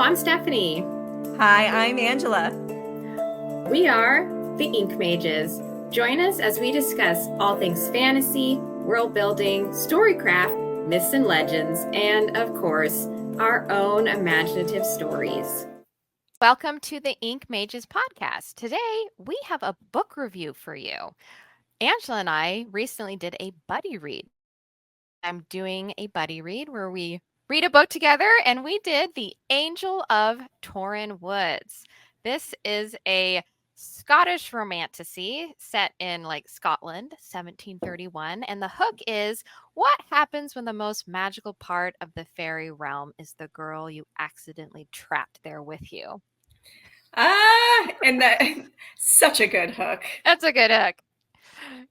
I'm Stephanie. Hi, I'm Angela. We are the Ink Mages. Join us as we discuss all things fantasy, world building, storycraft, myths and legends, and of course, our own imaginative stories. Welcome to the Ink Mages podcast. Today, we have a book review for you. Angela and I recently did a buddy read. I'm doing a buddy read where we read a book together, and we did The Angel of Torin Woods. This is a Scottish romantasy set in Scotland, 1731, and the hook is what happens when the most magical part of the fairy realm is the girl you accidentally trapped there with you. And that such a good hook. That's a good hook.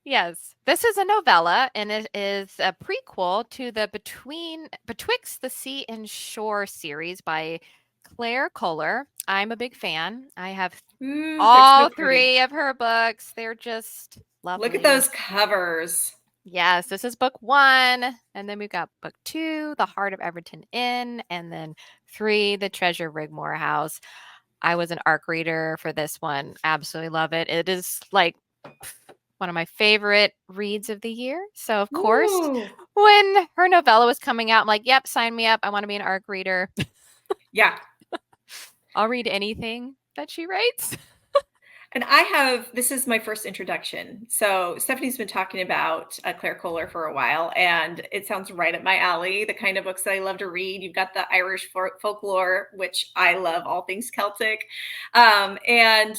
Yes. This is a novella, and it is a prequel to the Betwixt the Sea and Shore series by Claire Kohler. I'm a big fan. I have all three of her books. They're just lovely. Look at those covers. Yes, this is book 1, and then we've got book 2, The Heart of Everton Inn, and then 3, The Treasure of Rigmore House. I was an ARC reader for this one. Absolutely love it. It is like one of my favorite reads of the year. So, of course, when her novella was coming out, I'm like, yep, sign me up. I want to be an ARC reader. Yeah. I'll read anything that she writes. And this is my first introduction. So Stephanie's been talking about Claire Kohler for a while, and it sounds right up my alley, the kind of books that I love to read. You've got the Irish folklore, which I love, all things Celtic. And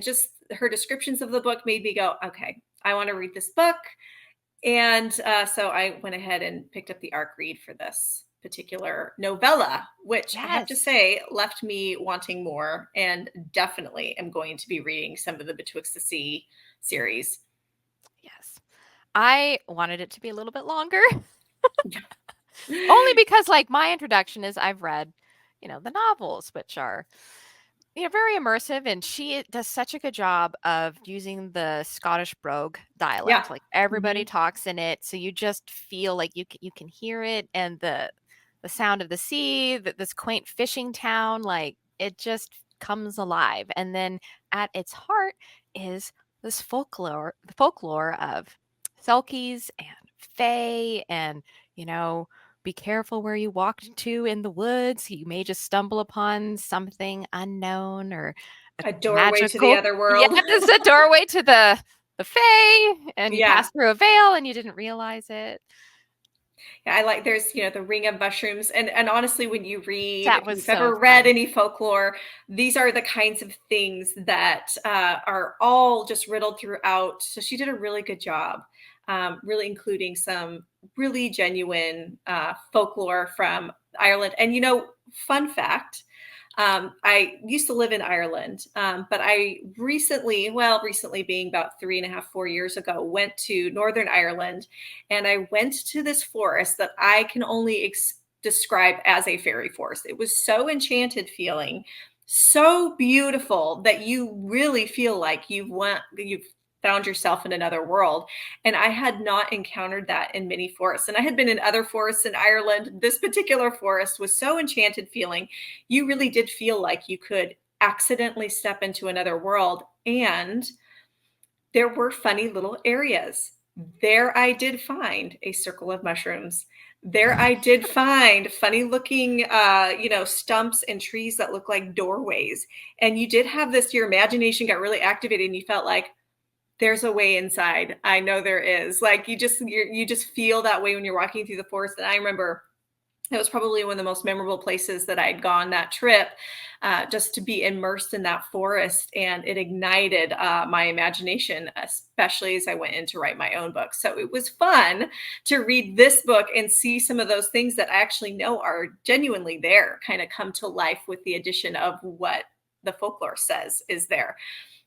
just her descriptions of the book made me go, okay, I want to read this book. And so I went ahead and picked up the ARC read for this particular novella, which I have to say left me wanting more, and definitely am going to be reading some of the Betwixt the Sea series. Yes. I wanted it to be a little bit longer. Only because my introduction is I've read, the novels, which are very immersive, and she does such a good job of using the Scottish brogue dialect. Yeah. Like everybody talks in it, so you just feel like you can hear it, and the sound of the sea, this quaint fishing town, like it just comes alive. And then at its heart is this folklore of Selkies and Fae, and be careful where you walk to in the woods. You may just stumble upon something unknown or a doorway magical, to the other world. Yeah, it's a doorway to the Fae, and you pass through a veil and you didn't realize it. Yeah, I like there's the ring of mushrooms, and honestly, when you read, if you've ever read any folklore, these are the kinds of things that are all just riddled throughout. So she did a really good job, really including some really genuine folklore from Ireland. And fun fact, I used to live in Ireland, but I recently being about 3.5, 4 years ago, went to Northern Ireland, and I went to this forest that I can only describe as a fairy forest. It was so enchanted feeling, so beautiful that you really feel like you've found yourself in another world. And I had not encountered that in many forests. And I had been in other forests in Ireland. This particular forest was so enchanted feeling. You really did feel like you could accidentally step into another world. And there were funny little areas. There I did find a circle of mushrooms. There I did find funny looking, stumps and trees that look like doorways. And you did have this, your imagination got really activated, and you felt like, there's a way inside. I know there is. Like you just feel that way when you're walking through the forest. And I remember it was probably one of the most memorable places that I'd gone that trip, just to be immersed in that forest. And it ignited my imagination, especially as I went in to write my own book. So it was fun to read this book and see some of those things that I actually know are genuinely there kind of come to life with the addition of what the folklore says is there.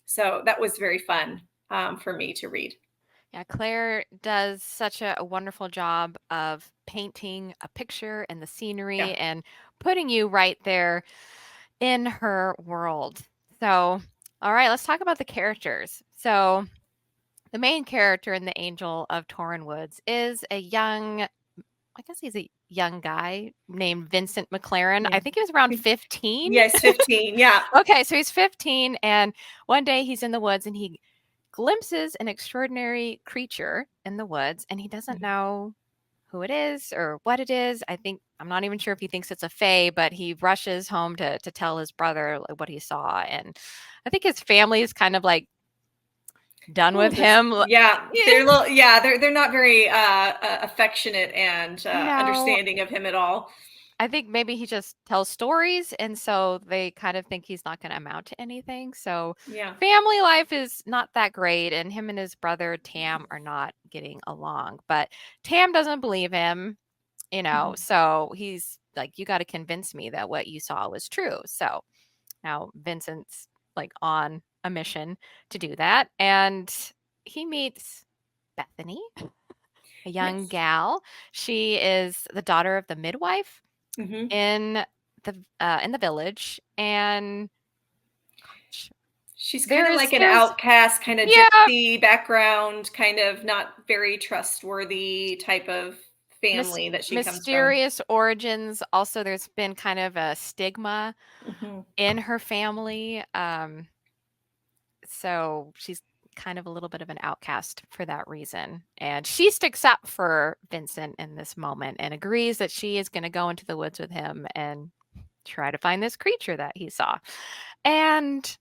So that was very fun for me to read. Yeah, Claire does such a wonderful job of painting a picture and the scenery and putting you right there in her world. So, all right, let's talk about the characters. So, the main character in The Angel of Torin Woods is a young, I guess he's a young guy named Vincent McLaren. Yeah. I think he was around 15. Yes, 15. Yeah. Okay, so he's 15, and one day he's in the woods and he glimpses an extraordinary creature in the woods, and he doesn't know who it is or what it is. I'm not even sure if he thinks it's a fae, but he rushes home to tell his brother like, what he saw, and I think his family is kind of like done with him. Yeah, they're not very affectionate and No, understanding of him at all. I think maybe he just tells stories, and so they kind of think he's not going to amount to anything. So Yeah. family life is not that great, and him and his brother Tam are not getting along. But Tam doesn't believe him, so he's like, you got to convince me that what you saw was true. So now Vincent's like on a mission to do that, and he meets Bethany, a young Yes. gal. She is the daughter of the midwife Mm-hmm. in the village, and gosh, She's kind of like an there's outcast, kind of yeah, gypsy background, kind of not very trustworthy type of family that she comes from. mysterious origins. Also, there's been kind of a stigma Mm-hmm. in her family, so she's kind of a little bit of an outcast for that reason. And she sticks up for Vincent in this moment and agrees that she is going to go into the woods with him and try to find this creature that he saw. And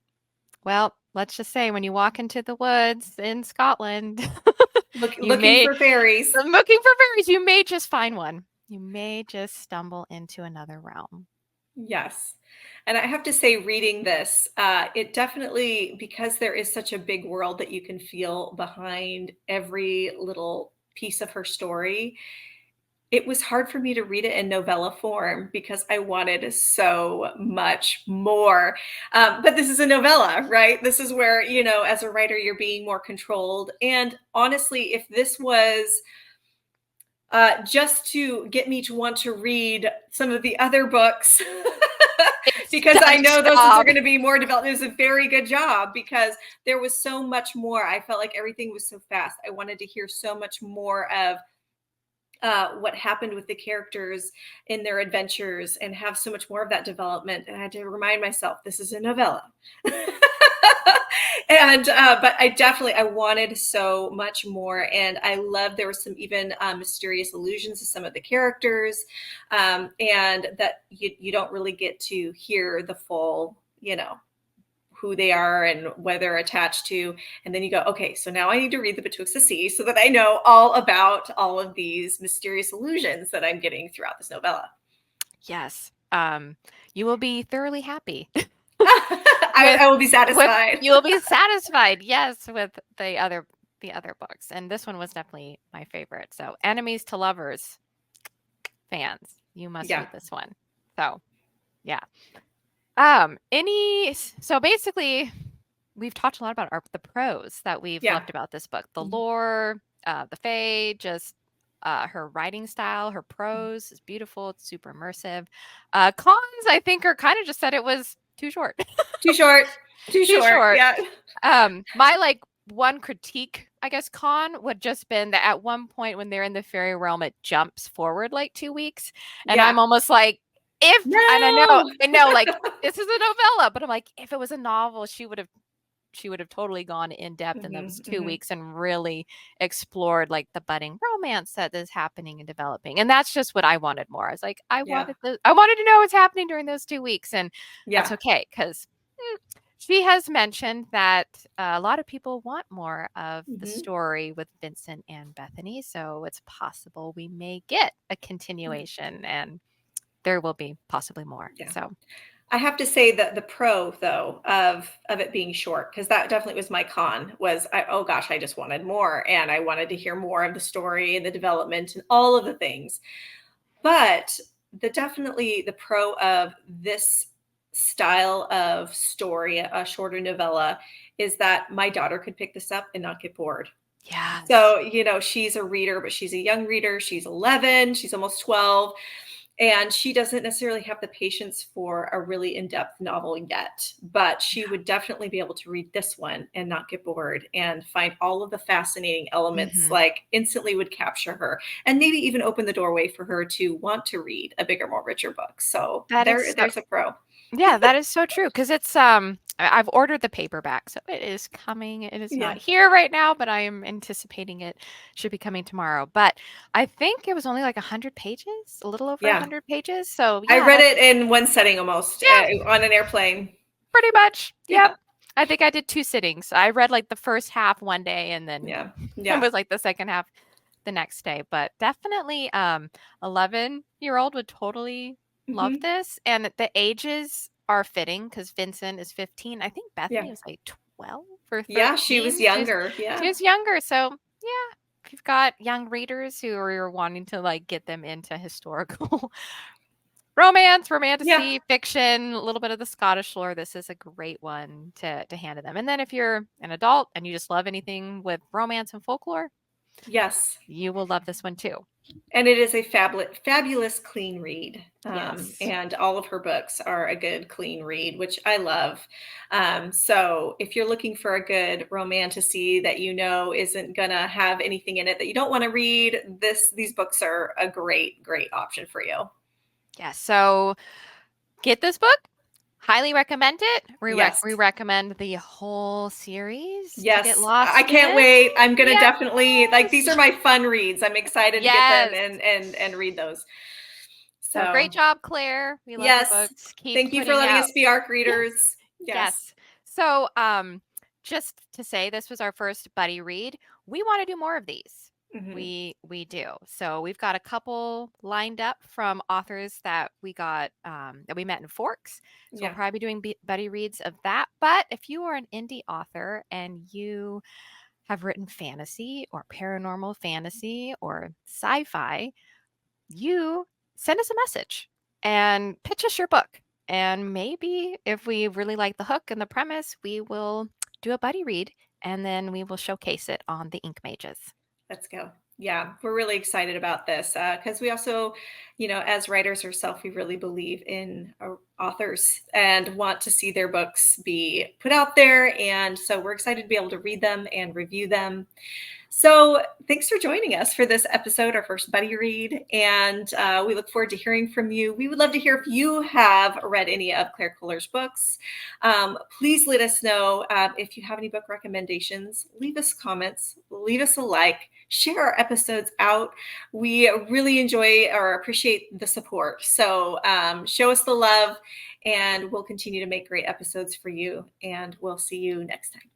well, let's just say when you walk into the woods in Scotland, Looking for fairies. looking for fairies, you may just find one. You may just stumble into another realm. Yes. And I have to say, reading this, it definitely, because there is such a big world that you can feel behind every little piece of her story, it was hard for me to read it in novella form because I wanted so much more. But this is a novella, right? This is where, as a writer, you're being more controlled. And honestly, if this was just to get me to want to read some of the other books, It's because done I know those job. are going to be more developed. It was a very good job because there was so much more. I felt like everything was so fast. I wanted to hear so much more of what happened with the characters in their adventures and have so much more of that development. And I had to remind myself, this is a novella. And but I wanted so much more, and I loved there were some even mysterious allusions to some of the characters, and that you don't really get to hear the full, who they are and where they're attached to. And then you go, okay, so now I need to read the Betwixt the Sea so that I know all about all of these mysterious allusions that I'm getting throughout this novella. Yes. You will be thoroughly happy. I will be satisfied. You will be satisfied, yes, with the other books. And this one was definitely my favorite. So enemies to lovers fans, you must read this one. So yeah. So basically we've talked a lot about the pros that we've loved about this book. The lore, the fae, just her writing style, her prose is beautiful. It's super immersive. Cons, I think, are kind of just that it was too short. Too short. Yeah. My one critique, I guess, con would just been that at one point when they're in the fairy realm, it jumps forward like 2 weeks, and I'm almost like, and I know, like this is a novella, but I'm like, if it was a novel, she would have totally gone in depth in those 2 weeks and really explored like the budding romance that is happening and developing. And that's just what I wanted more. I was like, I wanted to know what's happening during those 2 weeks, and that's okay because she has mentioned that a lot of people want more of the story with Vincent and Bethany, so it's possible we may get a continuation, and there will be possibly more. So I have to say that the pro, though, of it being short, because that definitely was my con, was I just wanted more, and I wanted to hear more of the story and the development and all of the things. But definitely the pro of this style of story, a shorter novella, is that my daughter could pick this up and not get bored. Yeah. So, she's a reader, but she's a young reader. She's 11. She's almost 12. And she doesn't necessarily have the patience for a really in-depth novel yet, but she would definitely be able to read this one and not get bored and find all of the fascinating elements, Mhm. like instantly would capture her and maybe even open the doorway for her to want to read a bigger, more richer book. So That is so there's a pro. Yeah, that is so true. Because it's, I've ordered the paperback, so it is coming. It is not Yeah. here right now, but I am anticipating it should be coming tomorrow. But I think it was only like 100 pages, a little over Yeah. 100 pages. So I yeah, read that's it in one setting almost yeah, on an airplane. pretty much. Yep. Yeah. I think I did 2 sittings. I read like the first half one day and then Yeah. it Yeah. was like the second half the next day. But definitely 11-year-old would totally love Hmm. this. And the ages are fitting because Vincent is 15. I think Yeah. Bethany was like 12 or Yeah. She was 13. younger. She Yeah. was younger. So yeah, if you've got young readers who are wanting to like get them into historical romance, Yeah. romantasy, fiction, a little bit of the Scottish lore, this is a great one to hand to them. And then if you're an adult and you just love anything with romance and folklore, Yes. you will love this one too. And it is a fabulous clean read. Yes. And all of her books are a good clean read, which I love. So if you're looking for a good romantasy that you know isn't gonna have anything in it that you don't want to read, these books are a great option for you. Yes. So get this book. Highly recommend it. Yes. We recommend the whole series to get Yes. I lost can't in. wait. I'm gonna Yes. definitely like these are my fun reads. I'm excited to get them Yes. and read those. So great So job, Claire. We love your yes. books. Keep Thank you for putting letting out. us be ARC readers. Yes. Yes. So, just to say this was our first buddy read. We want to do more of these. Mhm. We do. So we've got a couple lined up from authors that we got that we met in Forks. So we'll Yeah. probably be doing buddy reads of that. But if you are an indie author and you have written fantasy or paranormal fantasy or sci-fi, you send us a message and pitch us your book. And maybe if we really like the hook and the premise, we will do a buddy read and then we will showcase it on the Ink Mages. Let's go. Yeah, we're really excited about this because we also, as writers ourselves, we really believe in authors and want to see their books be put out there. And so we're excited to be able to read them and review them. So thanks for joining us for this episode, our first buddy read. And we look forward to hearing from you. We would love to hear if you have read any of Claire Kohler's books. Please let us know if you have any book recommendations. Leave us comments, leave us a like, share our episodes out. We really enjoy or appreciate the support. So show us the love and we'll continue to make great episodes for you. And we'll see you next time.